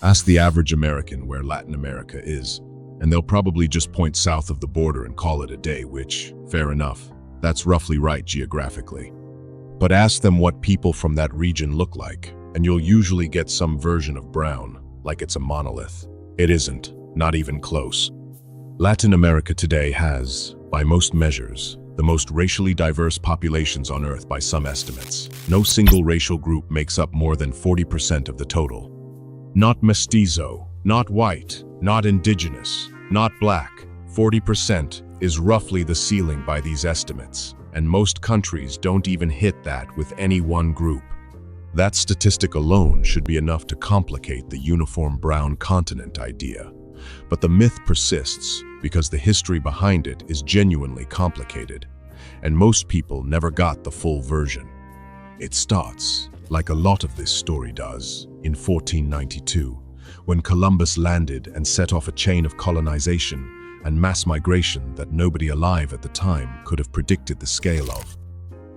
Ask the average American where Latin America is, and they'll probably just point south of the border and call it a day, which, fair enough, that's roughly right geographically. But ask them what people from that region look like, and you'll usually get some version of brown, like it's a monolith. It isn't, not even close. Latin America today has, by most measures, the most racially diverse populations on Earth by some estimates. No single racial group makes up more than 40% of the total. Not mestizo, not white, not indigenous, not black. 40% is roughly the ceiling by these estimates, and most countries don't even hit that with any one group. That statistic alone should be enough to complicate the uniform brown continent idea. But the myth persists because the history behind it is genuinely complicated, and most people never got the full version. It starts, like a lot of this story does, in 1492, when Columbus landed and set off a chain of colonization and mass migration that nobody alive at the time could have predicted the scale of.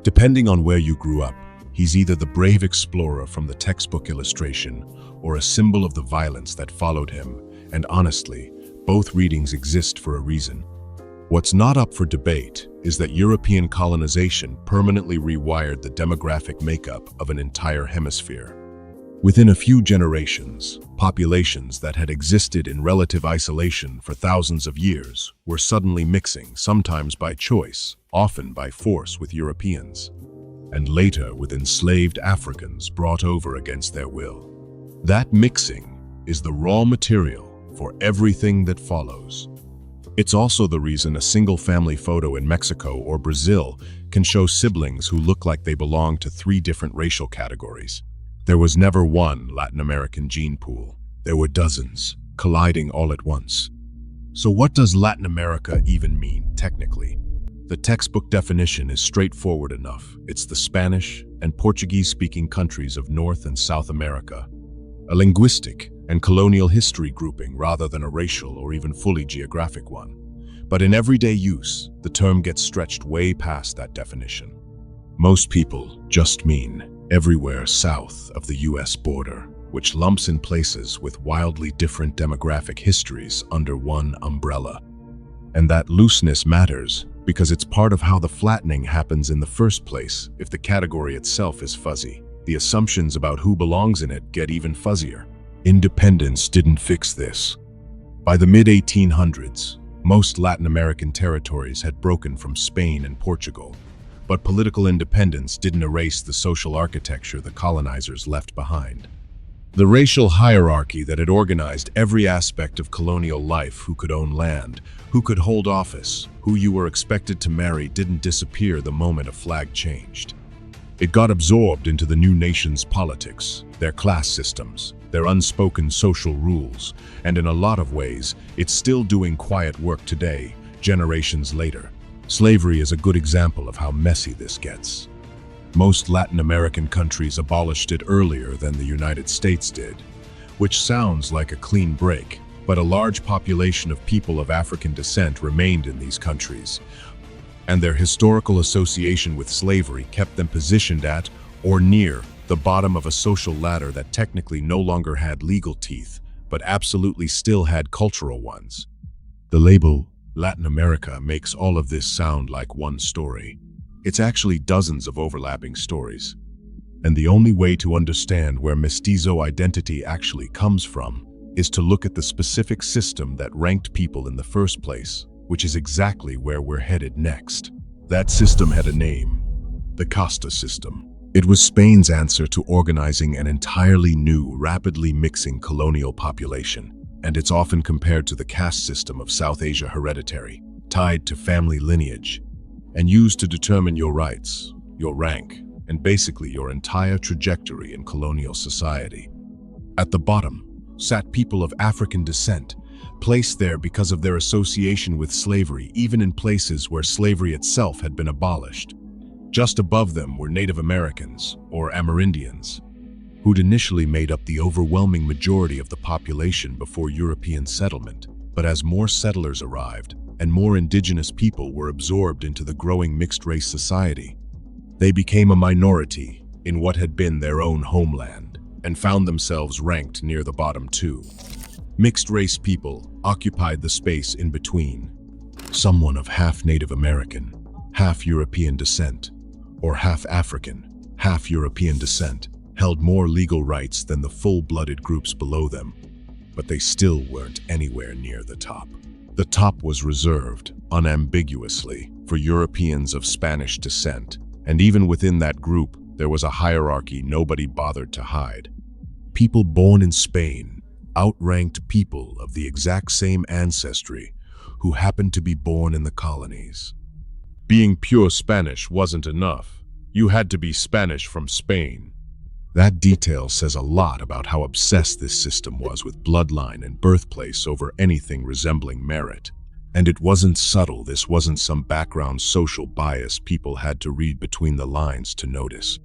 Depending on where you grew up, he's either the brave explorer from the textbook illustration or a symbol of the violence that followed him, and honestly, both readings exist for a reason. What's not up for debate is that European colonization permanently rewired the demographic makeup of an entire hemisphere. Within a few generations, populations that had existed in relative isolation for thousands of years were suddenly mixing, sometimes by choice, often by force with Europeans, and later with enslaved Africans brought over against their will. That mixing is the raw material for everything that follows. It's also the reason a single family photo in Mexico or Brazil can show siblings who look like they belong to 3 different racial categories. There was never one Latin American gene pool. There were dozens, colliding all at once. So what does Latin America even mean, technically? The textbook definition is straightforward enough. It's the Spanish and Portuguese-speaking countries of North and South America. A linguistic and colonial history grouping rather than a racial or even fully geographic one. But in everyday use, the term gets stretched way past that definition. Most people just mean everywhere south of the US border, which lumps in places with wildly different demographic histories under one umbrella. And that looseness matters because it's part of how the flattening happens in the first place. If the category itself is fuzzy, the assumptions about who belongs in it get even fuzzier. Independence didn't fix this. By the mid-1800s, most Latin American territories had broken from Spain and Portugal, but political independence didn't erase the social architecture the colonizers left behind. The racial hierarchy that had organized every aspect of colonial life, who could own land, who could hold office, who you were expected to marry, didn't disappear the moment a flag changed. It got absorbed into the new nation's politics, their class systems, their unspoken social rules, and in a lot of ways, it's still doing quiet work today, generations later. Slavery is a good example of how messy this gets. Most Latin American countries abolished it earlier than the United States did, which sounds like a clean break, but a large population of people of African descent remained in these countries, and their historical association with slavery kept them positioned at or near the bottom of a social ladder that technically no longer had legal teeth, but absolutely still had cultural ones. The label Latin America makes all of this sound like one story. It's actually dozens of overlapping stories. And the only way to understand where mestizo identity actually comes from is to look at the specific system that ranked people in the first place, which is exactly where we're headed next. That system had a name: the Casta system. It was Spain's answer to organizing an entirely new, rapidly mixing colonial population, and it's often compared to the caste system of South Asia hereditary, tied to family lineage, and used to determine your rights, your rank, and basically your entire trajectory in colonial society. At the bottom sat people of African descent, placed there because of their association with slavery, even in places where slavery itself had been abolished. Just above them were Native Americans, or Amerindians, who'd initially made up the overwhelming majority of the population before European settlement. But as more settlers arrived, and more indigenous people were absorbed into the growing mixed-race society, they became a minority in what had been their own homeland. and found themselves ranked near the bottom two. Mixed-race people occupied the space in between. Someone of half Native American, half European descent, or half African, half European descent, held more legal rights than the full-blooded groups below them, but they still weren't anywhere near the top. The top was reserved, unambiguously, for Europeans of Spanish descent, and even within that group, there was a hierarchy nobody bothered to hide. People born in Spain outranked people of the exact same ancestry who happened to be born in the colonies. Being pure Spanish wasn't enough. You had to be Spanish from Spain. That detail says a lot about how obsessed this system was with bloodline and birthplace over anything resembling merit. And it wasn't subtle. This wasn't some background social bias people had to read between the lines to notice.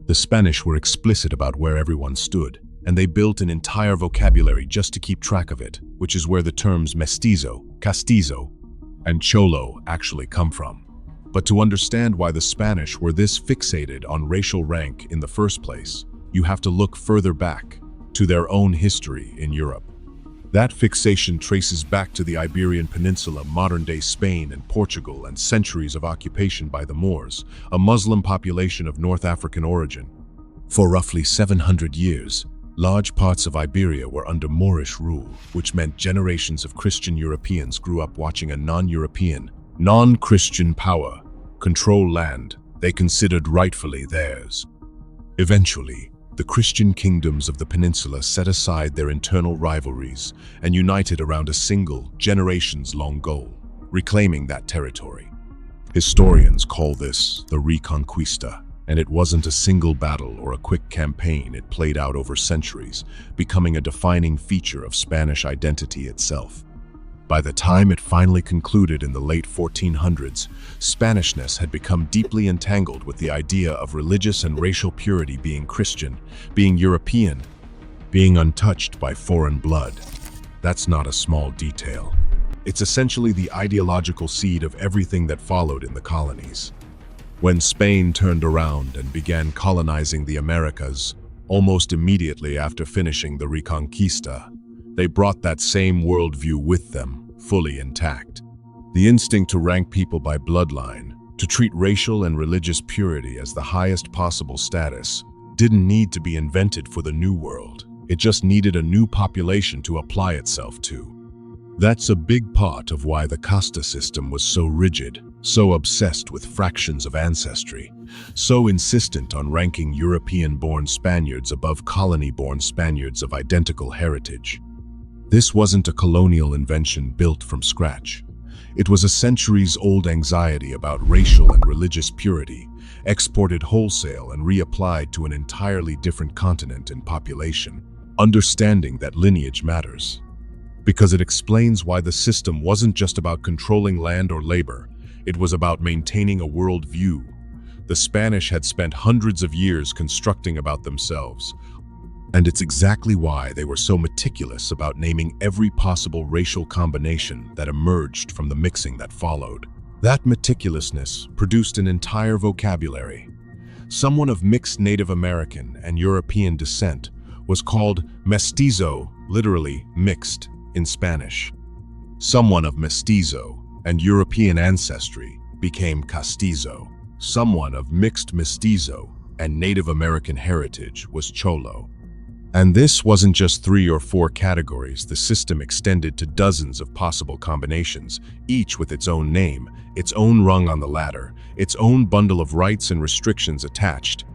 The Spanish were explicit about where everyone stood, and they built an entire vocabulary just to keep track of it, which is where the terms mestizo, castizo, and cholo actually come from. But to understand why the Spanish were this fixated on racial rank in the first place, you have to look further back to their own history in Europe. That fixation traces back to the Iberian Peninsula, modern-day Spain and Portugal, and centuries of occupation by the Moors, a Muslim population of North African origin. For roughly 700 years, large parts of Iberia were under Moorish rule, which meant generations of Christian Europeans grew up watching a non-European, non-Christian power control land they considered rightfully theirs. Eventually, the Christian kingdoms of the peninsula set aside their internal rivalries and united around a single, generations-long goal, reclaiming that territory. Historians call this the Reconquista, and it wasn't a single battle or a quick campaign. It played out over centuries, becoming a defining feature of Spanish identity itself. By the time it finally concluded in the late 1400s, Spanishness had become deeply entangled with the idea of religious and racial purity, being Christian, being European, being untouched by foreign blood. That's not a small detail. It's essentially the ideological seed of everything that followed in the colonies. When Spain turned around and began colonizing the Americas, almost immediately after finishing the Reconquista, they brought that same worldview with them, fully intact. The instinct to rank people by bloodline, to treat racial and religious purity as the highest possible status, didn't need to be invented for the New World. It just needed a new population to apply itself to. That's a big part of why the Casta system was so rigid, so obsessed with fractions of ancestry, so insistent on ranking European-born Spaniards above colony-born Spaniards of identical heritage. This wasn't a colonial invention built from scratch. It was a centuries-old anxiety about racial and religious purity, exported wholesale and reapplied to an entirely different continent and population. Understanding that lineage matters, because it explains why the system wasn't just about controlling land or labor. It was about maintaining a world view. The Spanish had spent hundreds of years constructing about themselves, and it's exactly why they were so meticulous about naming every possible racial combination that emerged from the mixing that followed. That meticulousness produced an entire vocabulary. Someone of mixed Native American and European descent was called mestizo, literally mixed in Spanish. Someone of mestizo and European ancestry became castizo. Someone of mixed mestizo and Native American heritage was cholo. And this wasn't just 3 or 4 categories. The system extended to dozens of possible combinations, each with its own name, its own rung on the ladder, its own bundle of rights and restrictions attached.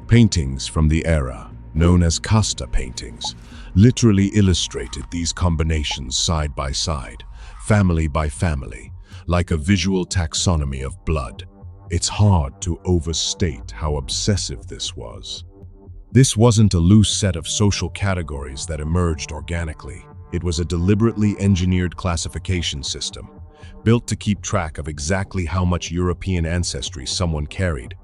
Paintings from the era, known as Casta paintings, literally illustrated these combinations side by side, family by family, like a visual taxonomy of blood. It's hard to overstate how obsessive this was. This wasn't a loose set of social categories that emerged organically. It was a deliberately engineered classification system, built to keep track of exactly how much European ancestry someone carried,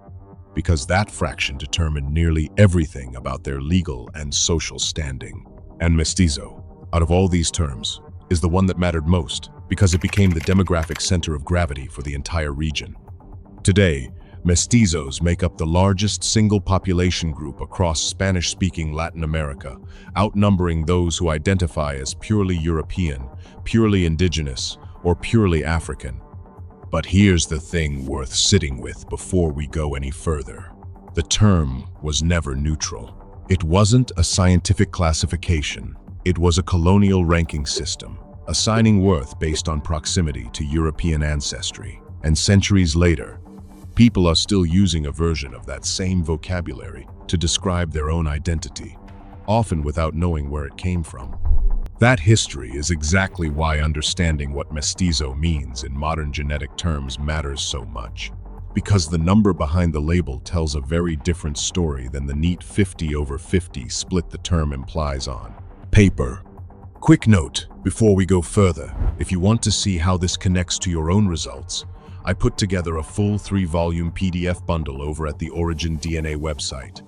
because that fraction determined nearly everything about their legal and social standing. And mestizo, out of all these terms, is the one that mattered most, because it became the demographic center of gravity for the entire region. Today, Mestizos make up the largest single population group across Spanish-speaking Latin America, outnumbering those who identify as purely European, purely indigenous, or purely African. But here's the thing worth sitting with before we go any further. The term was never neutral. It wasn't a scientific classification. It was a colonial ranking system, assigning worth based on proximity to European ancestry. And centuries later, people are still using a version of that same vocabulary to describe their own identity, often without knowing where it came from. That history is exactly why understanding what mestizo means in modern genetic terms matters so much. Because the number behind the label tells a very different story than the neat 50/50 split the term implies on paper. Quick note, before we go further, if you want to see how this connects to your own results, I put together a full 3-volume PDF bundle over at the OriginDNA website.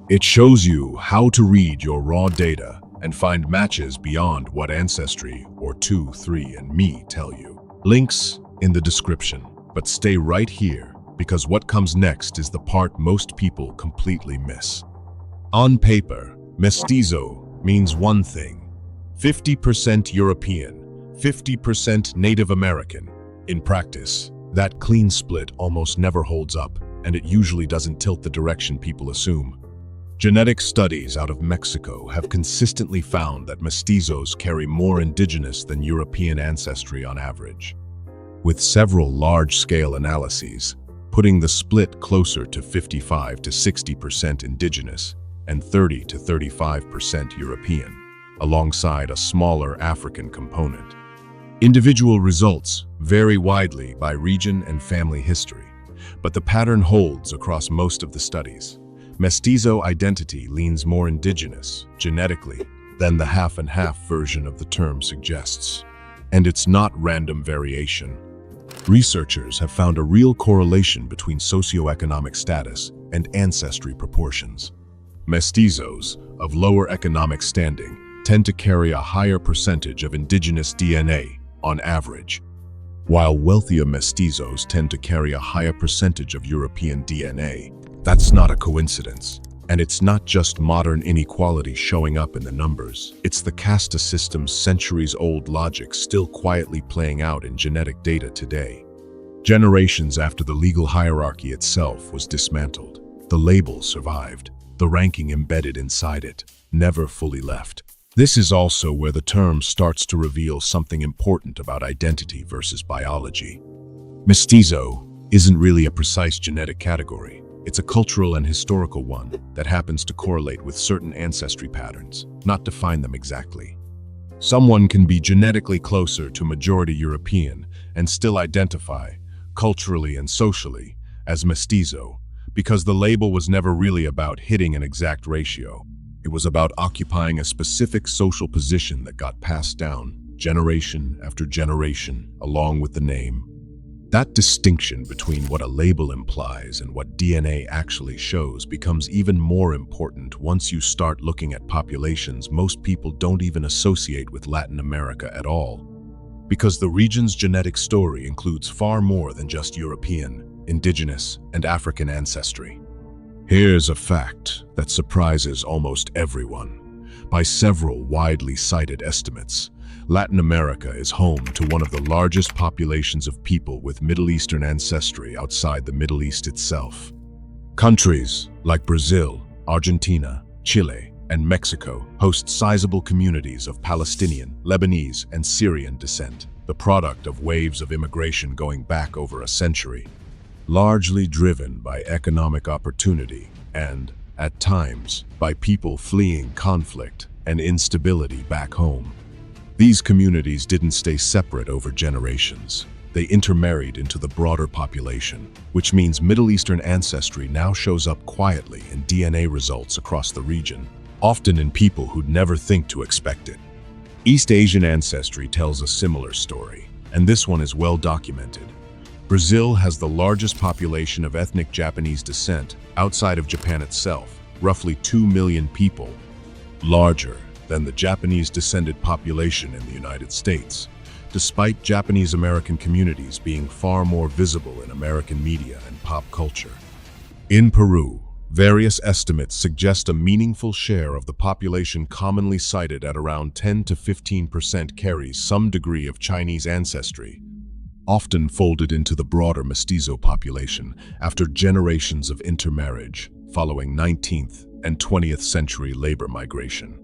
It shows you how to read your raw data and find matches beyond what Ancestry or 23andMe tell you. Links in the description, but stay right here because what comes next is the part most people completely miss. On paper, mestizo means one thing: 50% European, 50% Native American. In practice, that clean split almost never holds up, and it usually doesn't tilt the direction people assume. Genetic studies out of Mexico have consistently found that mestizos carry more indigenous than European ancestry on average, with several large-scale analyses putting the split closer to 55 to 60% indigenous and 30 to 35% European, alongside a smaller African component. Individual results vary widely by region and family history, but the pattern holds across most of the studies. Mestizo identity leans more indigenous, genetically, than the half-and-half version of the term suggests. And it's not random variation. Researchers have found a real correlation between socioeconomic status and ancestry proportions. Mestizos of lower economic standing tend to carry a higher percentage of indigenous DNA on average, while wealthier mestizos tend to carry a higher percentage of European DNA. That's not a coincidence. And it's not just modern inequality showing up in the numbers. It's the Casta system's centuries-old logic still quietly playing out in genetic data today. Generations after the legal hierarchy itself was dismantled, the label survived, the ranking embedded inside it, never fully left. This is also where the term starts to reveal something important about identity versus biology. Mestizo isn't really a precise genetic category. It's a cultural and historical one that happens to correlate with certain ancestry patterns, not define them exactly. Someone can be genetically closer to majority European and still identify, culturally and socially, as mestizo, because the label was never really about hitting an exact ratio. It was about occupying a specific social position that got passed down, generation after generation, along with the name. That distinction between what a label implies and what DNA actually shows becomes even more important once you start looking at populations most people don't even associate with Latin America at all. Because the region's genetic story includes far more than just European, indigenous, and African ancestry. Here's a fact that surprises almost everyone. By several widely cited estimates, Latin America is home to one of the largest populations of people with Middle Eastern ancestry outside the Middle East itself. Countries like Brazil, Argentina, Chile, and Mexico host sizable communities of Palestinian, Lebanese, and Syrian descent, the product of waves of immigration going back over a century, largely driven by economic opportunity and, at times, by people fleeing conflict and instability back home. These communities didn't stay separate over generations. They intermarried into the broader population, which means Middle Eastern ancestry now shows up quietly in DNA results across the region, often in people who'd never think to expect it. East Asian ancestry tells a similar story, and this one is well documented. Brazil has the largest population of ethnic Japanese descent outside of Japan itself, roughly 2 million people, larger than the Japanese-descended population in the United States. despite Japanese American communities being far more visible in American media and pop culture. In Peru, various estimates suggest a meaningful share of the population commonly cited at around 10 to 15% carries some degree of Chinese ancestry, often folded into the broader Mestizo population after generations of intermarriage following 19th and 20th century labor migration.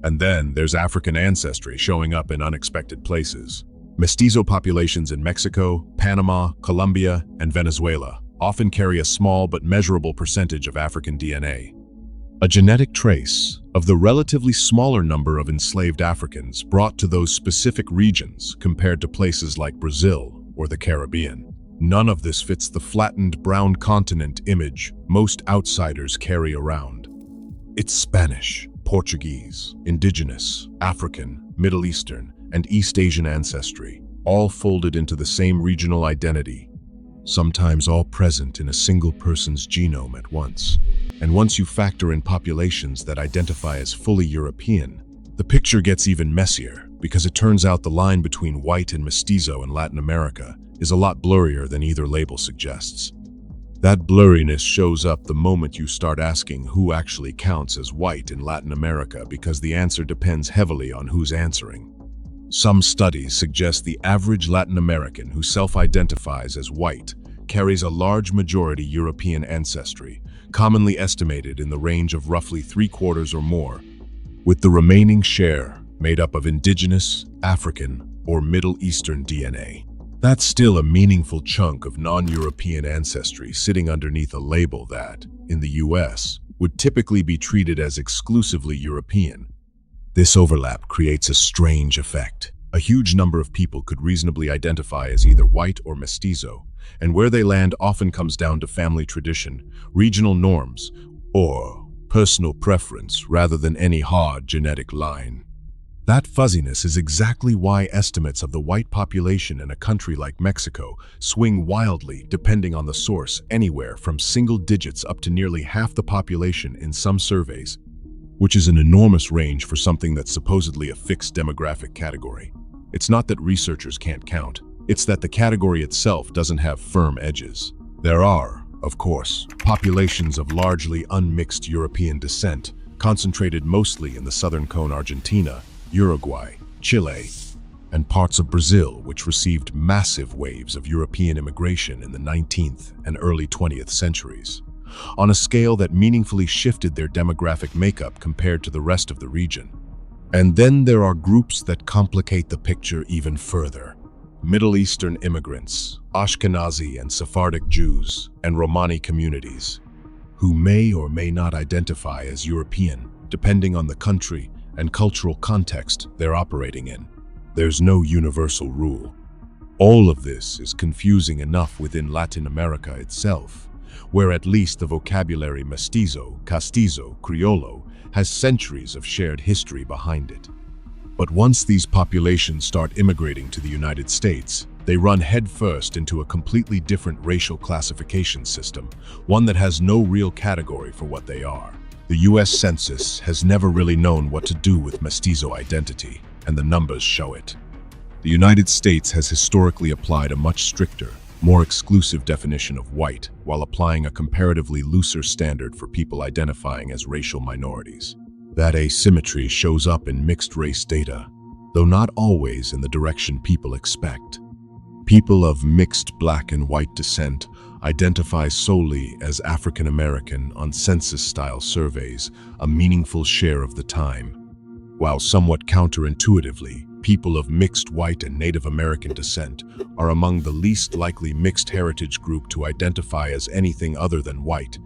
And then there's African ancestry showing up in unexpected places. Mestizo populations in Mexico, Panama, Colombia, and Venezuela often carry a small but measurable percentage of African DNA. A genetic trace of the relatively smaller number of enslaved Africans brought to those specific regions compared to places like Brazil or the Caribbean. None of this fits the flattened brown continent image most outsiders carry around. It's Spanish, Portuguese, Indigenous, African, Middle Eastern, and East Asian ancestry, all folded into the same regional identity, sometimes all present in a single person's genome at once. And once you factor in populations that identify as fully European, the picture gets even messier because it turns out the line between white and mestizo in Latin America is a lot blurrier than either label suggests. That blurriness shows up the moment you start asking who actually counts as white in Latin America, because the answer depends heavily on who's answering. Some studies suggest the average Latin American who self-identifies as white carries a large majority European ancestry, commonly estimated in the range of roughly 3/4 or more, with the remaining share made up of Indigenous, African, or Middle Eastern DNA. That's still a meaningful chunk of non-European ancestry sitting underneath a label that, in the US, would typically be treated as exclusively European. This overlap creates a strange effect. A huge number of people could reasonably identify as either white or mestizo, and where they land often comes down to family tradition, regional norms, or personal preference rather than any hard genetic line. That fuzziness is exactly why estimates of the white population in a country like Mexico swing wildly depending on the source, anywhere from single digits up to nearly half the population in some surveys, which is an enormous range for something that's supposedly a fixed demographic category. It's not that researchers can't count, it's that the category itself doesn't have firm edges. There are, of course, populations of largely unmixed European descent, concentrated mostly in the southern cone Argentina, Uruguay, Chile, and parts of Brazil, which received massive waves of European immigration in the 19th and early 20th centuries, on a scale that meaningfully shifted their demographic makeup compared to the rest of the region. And then there are groups that complicate the picture even further. Middle Eastern immigrants, Ashkenazi and Sephardic Jews, and Romani communities, who may or may not identify as European, depending on the country and cultural context they're operating in. There's no universal rule. All of this is confusing enough within Latin America itself, where at least the vocabulary mestizo, castizo, criollo has centuries of shared history behind it. But once these populations start immigrating to the United States, they run headfirst into a completely different racial classification system, one that has no real category for what they are. The US Census has never really known what to do with mestizo identity, and the numbers show it. The United States has historically applied a much stricter, more exclusive definition of white, while applying a comparatively looser standard for people identifying as racial minorities. That asymmetry shows up in mixed-race data, though not always in the direction people expect. People of mixed black and white descent identify solely as African American on census-style surveys a meaningful share of the time, while somewhat counterintuitively, people of mixed white and Native American descent are among the least likely mixed heritage group to identify as anything other than white,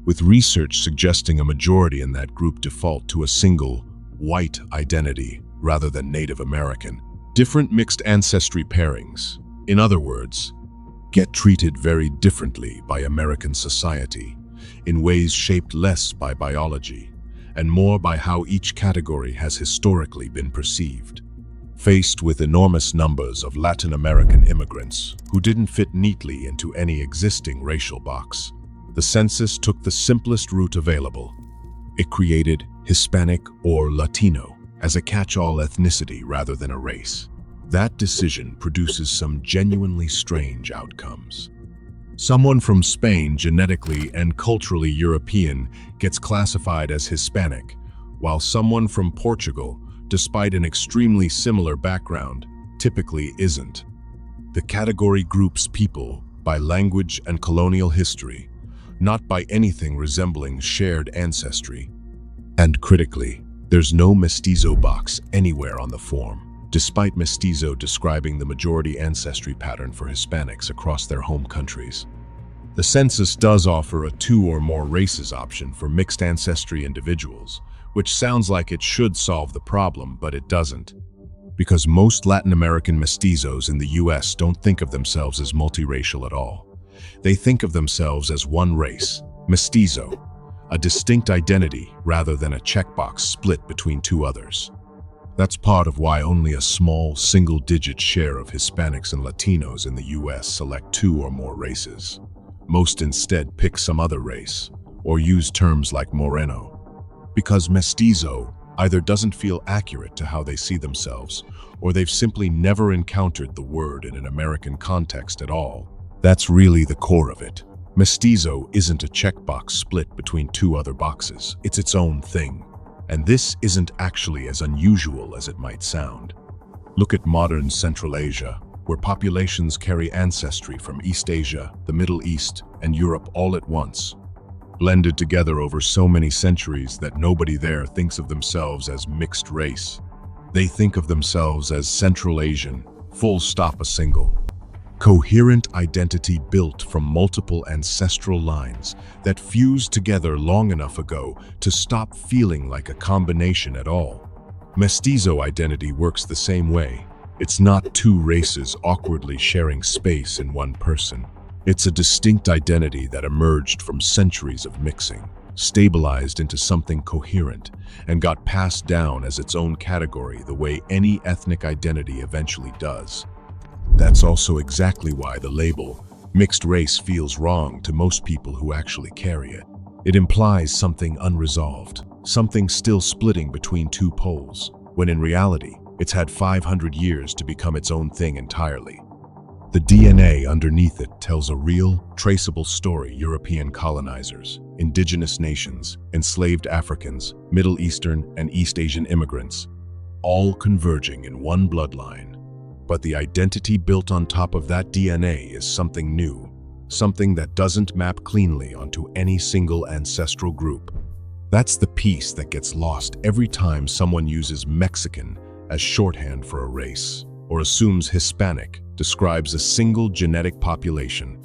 with research suggesting a majority in that group default to a single white identity rather than Native American. Different mixed ancestry pairings, in other words, get treated very differently by American society, in ways shaped less by biology and more by how each category has historically been perceived. Faced with enormous numbers of Latin American immigrants who didn't fit neatly into any existing racial box, the census took the simplest route available. It created Hispanic or Latino as a catch-all ethnicity rather than a race. That decision produces some genuinely strange outcomes. Someone from Spain, genetically and culturally European, gets classified as Hispanic, while someone from Portugal, despite an extremely similar background, typically isn't. The category groups people by language and colonial history, not by anything resembling shared ancestry. And critically, there's no Mestizo box anywhere on the form, despite Mestizo describing the majority ancestry pattern for Hispanics across their home countries. The census does offer a 2 or more races option for mixed ancestry individuals, which sounds like it should solve the problem, but it doesn't. Because most Latin American mestizos in the US don't think of themselves as multiracial at all. They think of themselves as one race, mestizo, a distinct identity rather than a checkbox split between two others. That's part of why only a small, single-digit share of Hispanics and Latinos in the US select 2 or more races. Most instead pick some other race, or use terms like moreno. Because mestizo either doesn't feel accurate to how they see themselves, or they've simply never encountered the word in an American context at all. That's really the core of it. Mestizo isn't a checkbox split between 2 other boxes. It's its own thing. And this isn't actually as unusual as it might sound. Look at modern Central Asia, where populations carry ancestry from East Asia, the Middle East, and Europe all at once, blended together over so many centuries that nobody there thinks of themselves as mixed race. They think of themselves as Central Asian, full stop, a single coherent identity built from multiple ancestral lines that fused together long enough ago to stop feeling like a combination at all. Mestizo identity works the same way. It's not 2 races awkwardly sharing space in one person. It's a distinct identity that emerged from centuries of mixing, stabilized into something coherent, and got passed down as its own category the way any ethnic identity eventually does. That's also exactly why the label mixed race feels wrong to most people who actually carry it. It implies something unresolved, something still splitting between 2 poles, when in reality, it's had 500 years to become its own thing entirely. The DNA underneath it tells a real, traceable story: European colonizers, indigenous nations, enslaved Africans, Middle Eastern and East Asian immigrants, all converging in one bloodline. But the identity built on top of that DNA is something new, something that doesn't map cleanly onto any single ancestral group. That's the piece that gets lost every time someone uses Mexican as shorthand for a race, or assumes Hispanic describes a single genetic population.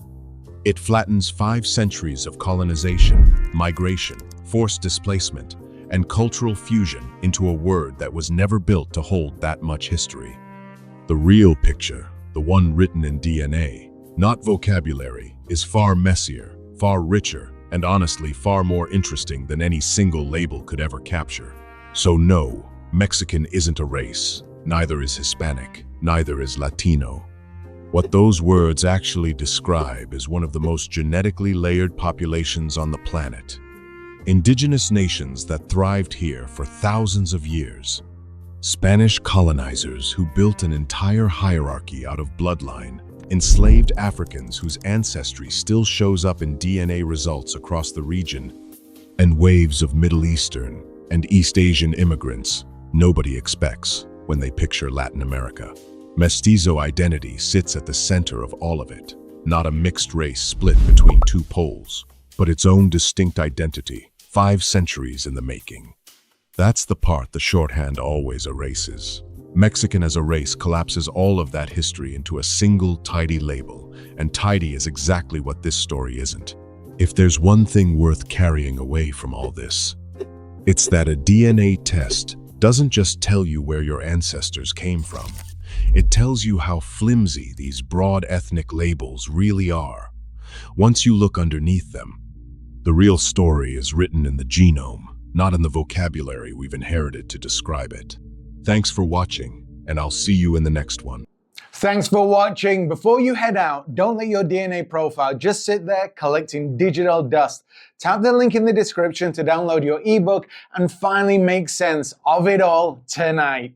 It flattens 5 centuries of colonization, migration, forced displacement, and cultural fusion into a word that was never built to hold that much history. The real picture, the one written in DNA, not vocabulary, is far messier, far richer, and honestly far more interesting than any single label could ever capture. So no, Mexican isn't a race, neither is Hispanic, neither is Latino. What those words actually describe is one of the most genetically layered populations on the planet. Indigenous nations that thrived here for thousands of years. Spanish colonizers who built an entire hierarchy out of bloodline. Enslaved Africans whose ancestry still shows up in DNA results across the region. And waves of Middle Eastern and East Asian immigrants nobody expects when they picture Latin America. Mestizo identity sits at the center of all of it, not a mixed race split between 2 poles, but its own distinct identity, 5 centuries in the making. That's the part the shorthand always erases. Mexican as a race collapses all of that history into a single tidy label, and tidy is exactly what this story isn't. If there's one thing worth carrying away from all this, it's that a DNA test doesn't just tell you where your ancestors came from. It tells you how flimsy these broad ethnic labels really are. Once you look underneath them, the real story is written in the genome, not in the vocabulary we've inherited to describe it. Thanks for watching, and I'll see you in the next one. Thanks for watching. Before you head out, don't let your DNA profile just sit there collecting digital dust. Tap the link in the description to download your ebook and finally make sense of it all tonight.